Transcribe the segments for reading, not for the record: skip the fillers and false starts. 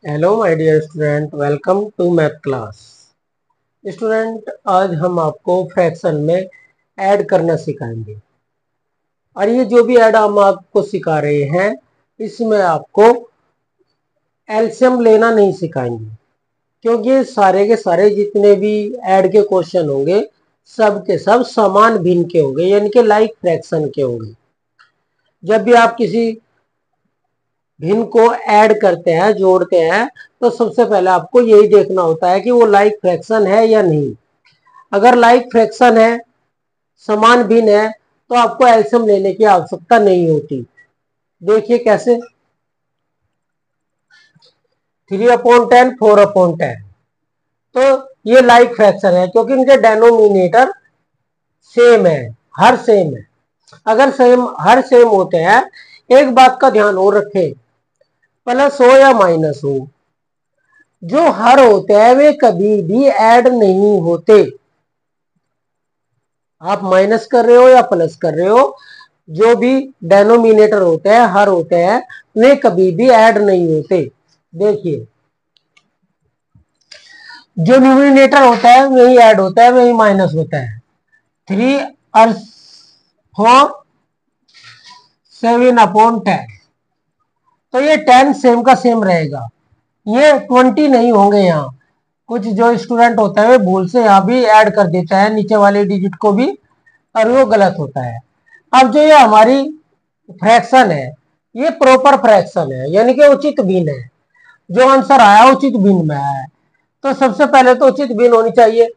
Hello my dear student, welcome to math class. Student, आज हम आपको फ्रैक्शन में ऐड करना सिखाएंगे। और ये जो भी ऐड हम आपको सिखा रहे हैं, इसमें आपको एलसीएम लेना नहीं सिखाएंगे, क्योंकि सारे के सारे जितने भी ऐड के क्वेश्चन होंगे सब के सब समान भिन्न के होंगे, यानी कि लाइक फ्रैक्शन के होंगे। जब भी आप किसी भिन्न को ऐड करते हैं, जोड़ते हैं, तो सबसे पहले आपको यही देखना होता है कि वो लाइक फ्रैक्शन है या नहीं। अगर लाइक फ्रैक्शन है, समान भिन्न है, तो आपको एलसीएम लेने की आवश्यकता नहीं होती। देखिए कैसे। 3/10, 4/10, तो ये लाइक फ्रैक्शन है क्योंकि इनके डेनोमिनेटर सेम है, हर सेम है। अगर हर सेम होते हैं, एक बात का ध्यान और रखें, प्लस हो या माइनस हो, जो हर होते हैं वे कभी भी ऐड नहीं होते। आप माइनस कर रहे हो या प्लस कर रहे हो, जो भी डेनोमिनेटर होते हैं, हर होते हैं, वे कभी भी ऐड नहीं होते। देखिए, जो न्यूमिनेटर होता है वही ऐड होता है, वही माइनस होता है। 3/4 7/10, तो ये 10 सेम का सेम रहेगा, ये 20 नहीं होंगे। यहाँ कुछ जो स्टूडेंट होता है वे भूल से यहाँ भी ऐड कर देता है, नीचे वाले डिजिट को भी, और वो गलत होता है। अब जो ये हमारी फ्रैक्शन है, ये प्रॉपर फ्रैक्शन है, यानी कि उचित भिन्न है। जो आंसर आया उचित भिन्न में आया है, तो सबसे पहले तो उचित भिन्न होनी चाहिए।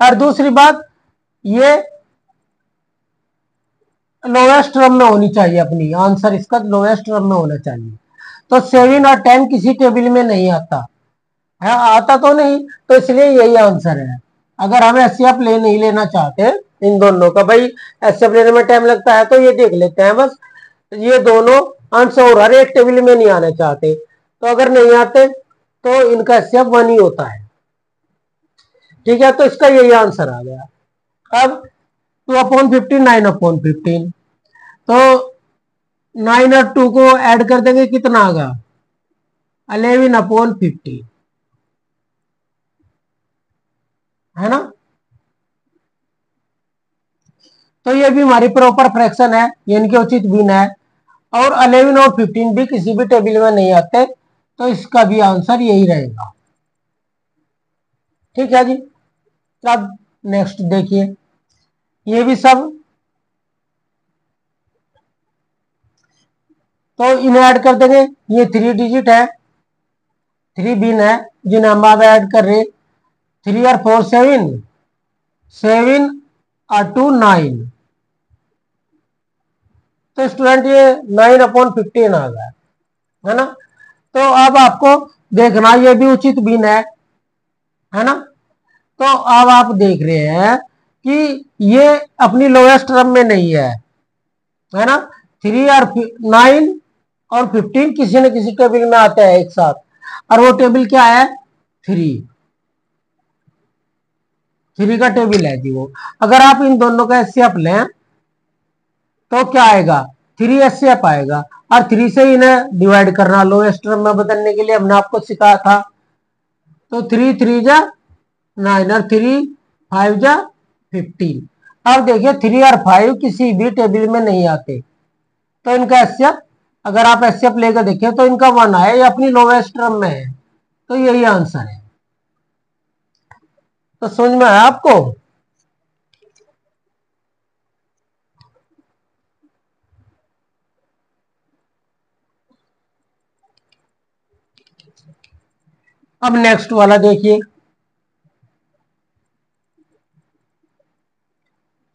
और दूसरी बात, ये लोएस्ट टर्म में होनी चाहिए, अपनी आंसर इसका लोएस्ट टर्म में होना चाहिए। तो 7 और 10 किसी टेबल में नहीं आता है, आता तो नहीं, तो इसलिए यही आंसर है। अगर हम एचसीएफ नहीं लेना चाहते इन दोनों का, भाई एचसीएफ लेने में टाइम लगता है, तो ये देख लेते हैं बस, ये दोनों आंसर और हर एक टेबल में नहीं आने चाहते, तो अगर नहीं आते तो इनका एचसीएफ 1 ही होता है। ठीक है, तो इसका यही आंसर आ गया। अब 2/15, 9/15, तो 9 और 2 को ऐड कर देंगे, कितना आगा 11/50, है ना। तो ये भी हमारी प्रॉपर फ्रैक्शन है, यानी कि उचित भिन्न है। और 11 और 15 भी किसी भी टेबल में नहीं आते, तो इसका भी आंसर यही रहेगा। ठीक है जी। अब नेक्स्ट देखिए, ये भी सब, तो इन्हें ऐड कर देंगे। ये 3 डिजिट है, 3 भिन्न है, जिन्हें हम अब ऐड कर रहे। 3 और 4 7, 7 और 2 9, तो स्टूडेंट ये 9/15 आ गया, है ना। तो अब आपको देखना, ये भी उचित भिन्न है ना। तो अब आप देख रहे हैं कि ये अपनी लोएस्ट टर्म में नहीं है ना। 3 और 9 और 15 किसी न किसी टेबल में आते हैं एक साथ, और वो टेबल क्या है, 3 का टेबल है जी वो। अगर आप इन दोनों का एचसीएफ लें तो क्या आएगा, 3 एचसीएफ आएगा, और 3 से इन्हें डिवाइड करना लोएस्ट टर्म में बदलने के लिए हमने आपको सिखाया था। तो 3 3 जा 9 और 3 5 जा 15। अब देखिए 3 और 5 किसी भी टेबल में नहीं आते, तो इनका एचसीएफ, अगर आप एचसीएफ लेकर देखें तो इनका 1 है, ये अपनी लोएस्ट टर्म में है, तो यही आंसर है। तो समझ में आया आपको। अब नेक्स्ट वाला देखिए।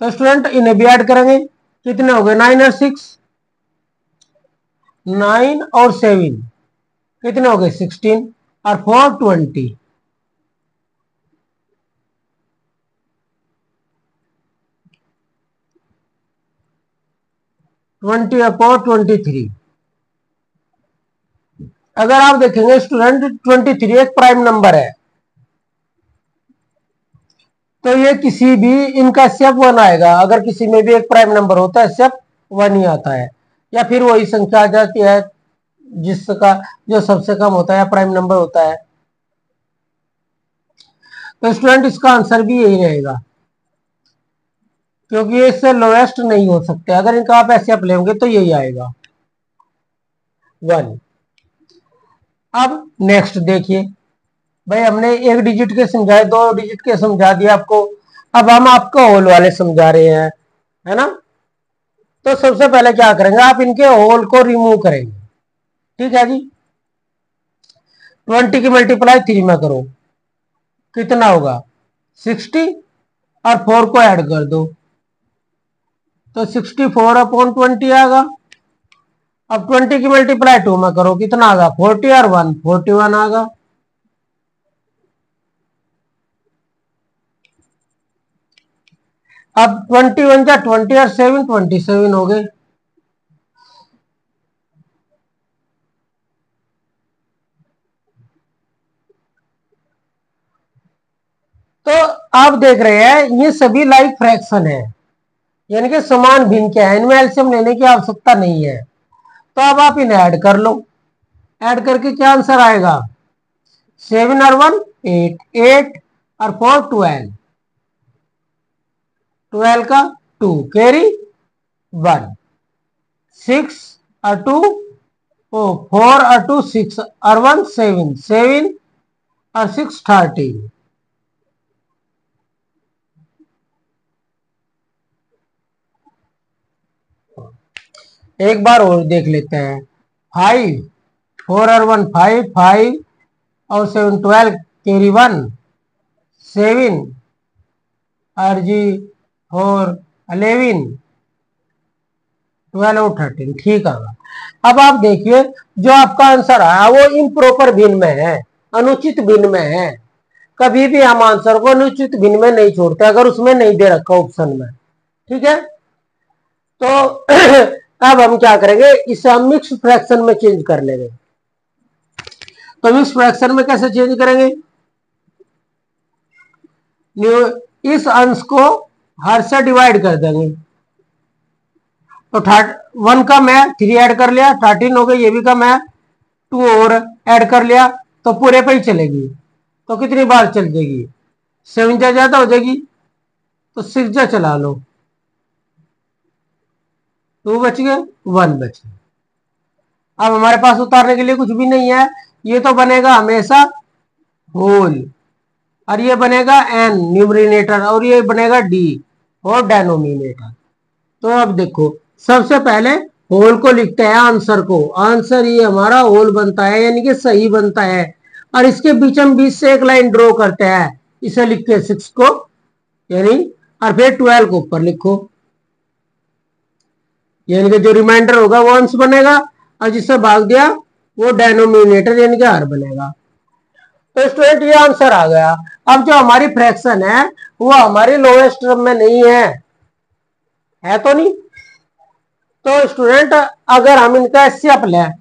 तो स्टूडेंट इन्हें भी ऐड करेंगे, कितने हो गए, 9 और 6, 9 और 7 कितने हो गए, 16, और 4 20, 20/23। अगर आप देखेंगे स्टूडेंट, 23 एक प्राइम नंबर है, तो ये किसी भी इनका एचसीएफ 1 आएगा। अगर किसी में भी एक प्राइम नंबर होता है, एचसीएफ 1 ही आता है, या फिर वही संख्या आ जाती है जिसका जो सबसे कम होता है प्राइम नंबर होता है। तो स्टूडेंट इसका आंसर भी यही रहेगा, क्योंकि ये इससे लोएस्ट नहीं हो सकते। अगर इनका आप ऐसे अप्लाई होंगे तो यही आएगा 1। अब नेक्स्ट देखिए भाई, हमने एक डिजिट के समझाए, दो डिजिट के समझा दिया आपको। अब हम आपको होल वाले समझा रहे हैं, है ना। तो सबसे पहले क्या करेंगे, आप इनके होल को रिमूव करेंगे। ठीक है जी। 20 की मल्टीप्लाई 3 में करो, कितना होगा 60, और 4 को ऐड कर दो तो 64/20 आएगा। अब 20 की मल्टीप्लाई 2 में करो, कितना आएगा 40, और 1 41 आएगा। अब 21 जा 20 और 7 27 हो गए। तो आप देख रहे हैं ये सभी लाइक फ्रैक्शन है, यानी कि समान भिन्न क्या है, इनमें एलसीएम लेने की आवश्यकता नहीं है। तो अब आप इन्हें ऐड कर लो, ऐड करके क्या आंसर आएगा 7 और 1 8, 8 और 4 12, 12 का 2 कैरी 1, 6 और 2 4 और 2 6 और 1 7, 7 और 6 13। एक बार और देख लेते हैं। 5 4 और 1 5, 5 और 7 12 कैरी 1, 7 और जी 4 11, 12 और 13 ठीक है। अब आप देखिए जो आपका आंसर आया वो इम्प्रॉपर भिन्न में है, अनुचित भिन्न में है। कभी भी हम आंसर को अनुचित भिन्न में नहीं छोड़ते अगर उसमें नहीं दे रखा ऑप्शन में। ठीक है। तो अब हम क्या करेंगे, इसे हम मिक्स फ्रैक्शन में चेंज कर लेंगे। तो मिक्स फ्रैक्शन में कैसे चेंज करेंगे, इस अंश को हर से डिवाइड कर देंगे। तो 1 का मैं 3 ऐड कर लिया 13 हो गई, ये भी का मैं 2 और ऐड कर लिया तो पूरे पे ही चलेगी। तो कितनी बार चल जाएगी 7 जा ज्यादा हो जाएगी तो 6 जा चला लो, 2 बच गए 1 बच गए। अब हमारे पास उतारने के लिए कुछ भी नहीं है, ये तो बनेगा हमेशा होल, और ये बनेगा एन न्यूमरेटर, और ये बनेगा डी और डेनोमिनेटर। तो अब देखो सबसे पहले होल को लिखते हैं आंसर को, आंसर ये हमारा होल बनता है यानी कि सही बनता है। और इसके बीचम बीच से एक लाइन ड्रॉ करते हैं, इसे लिख के 6 को यानी, और फिर 12 को ऊपर लिखो, यानी कि जो रिमाइंडर होगा वो अंश बनेगा, और जिससे भाग दिया वो डेनोमिनेटर यानी कि हर बनेगा। तो स्टूडेंट ये आंसर आ गया। अब जो हमारी फ्रैक्शन है वो हमारी लोएस्ट टर्म में नहीं है तो नहीं। तो स्टूडेंट अगर हम इनका एचसीएफ लें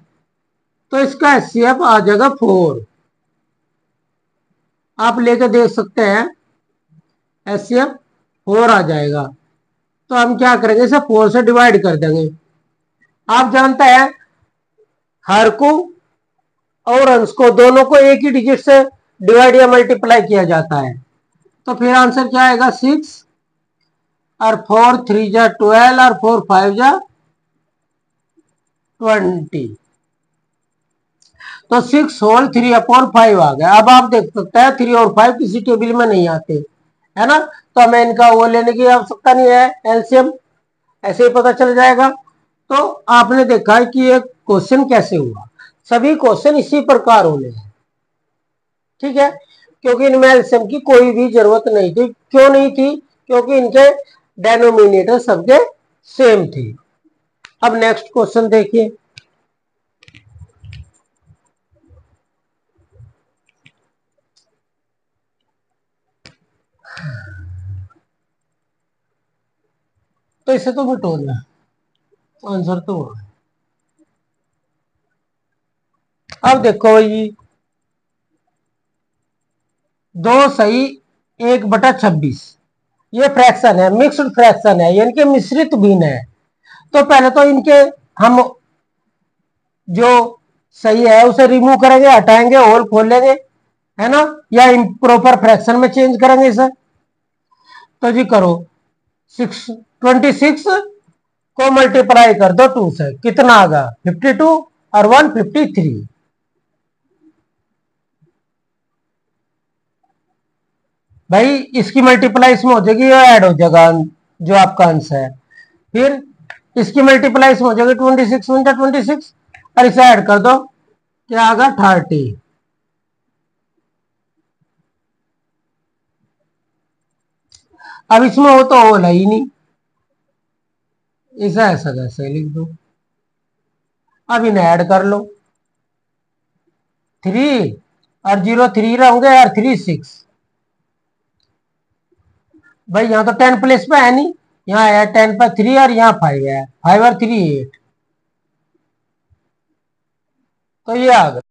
तो इसका एचसीएफ आ जाएगा 4। आप लेके देख सकते हैं एचसीएफ 4 आ जाएगा। तो हम क्या करेंगे, इसे 4 से डिवाइड कर देंगे। आप जानते हैं हर को और अंश को दोनों को एक ही डिजिट से डिवाइड या मल्टीप्लाई किया जाता है। तो फिर आंसर क्या आएगा 6 और 4 3 जा 12 और 4 5 जा 20। तो 6 होल 3/5 आ गया। अब आप देख सकते हैं 3 और 5 किसी टेबल में नहीं आते, है ना। तो हमें इनका वो लेने की आवश्यकता नहीं है, एलसीएम ऐसे ही पता चल जाएगा। तो आपने देखा है कि ये क्वेश्चन कैसे हुआ, सभी क्वेश्चन इसी प्रकार होने हैं। ठीक है, क्योंकि इनमें एलसीएम की कोई भी जरूरत नहीं थी। क्यों नहीं थी, क्योंकि इनके डेनोमिनेटर सबके सेम थे। अब नेक्स्ट क्वेश्चन देखिए। तो इसे तो बटोरना आंसर तो हुआ। अब देखो जी 2 सही 1/26 ये फ्रैक्शन है, मिक्स्ड फ्रैक्शन है यानी कि मिश्रित भिन्न है। तो पहले तो इनके हम जो सही है, उसे रिमूव करेंगे, हटाएंगे, होल खोलेंगे, है ना, या इम्प्रॉपर फ्रैक्शन में चेंज करेंगे इसे। तो जी करो, 26 को मल्टीप्लाई कर दो 2 से, कितना आगा 52 और 153। भाई इसकी मल्टीप्लाई इसमें हो जाएगी, ये ऐड हो जाएगा जो आपका आंसर है। फिर इसकी मल्टीप्लाई इसमें हो जाएगी 26 इंटू 26 और इसे ऐड कर दो, क्या आगा 30। अब इसमें हो तो होल है ही नहीं, इसे ऐसा कैसे लिख दो। अब इन्हें ऐड कर लो, 3 और 0 3 रहेंगे यार, 3 6। भाई यहाँ तो 10 प्लेस पे है नहीं, यहाँ है 10 पर 3 और यहाँ 5 है, 5 और 3 8। तो ये आ गया।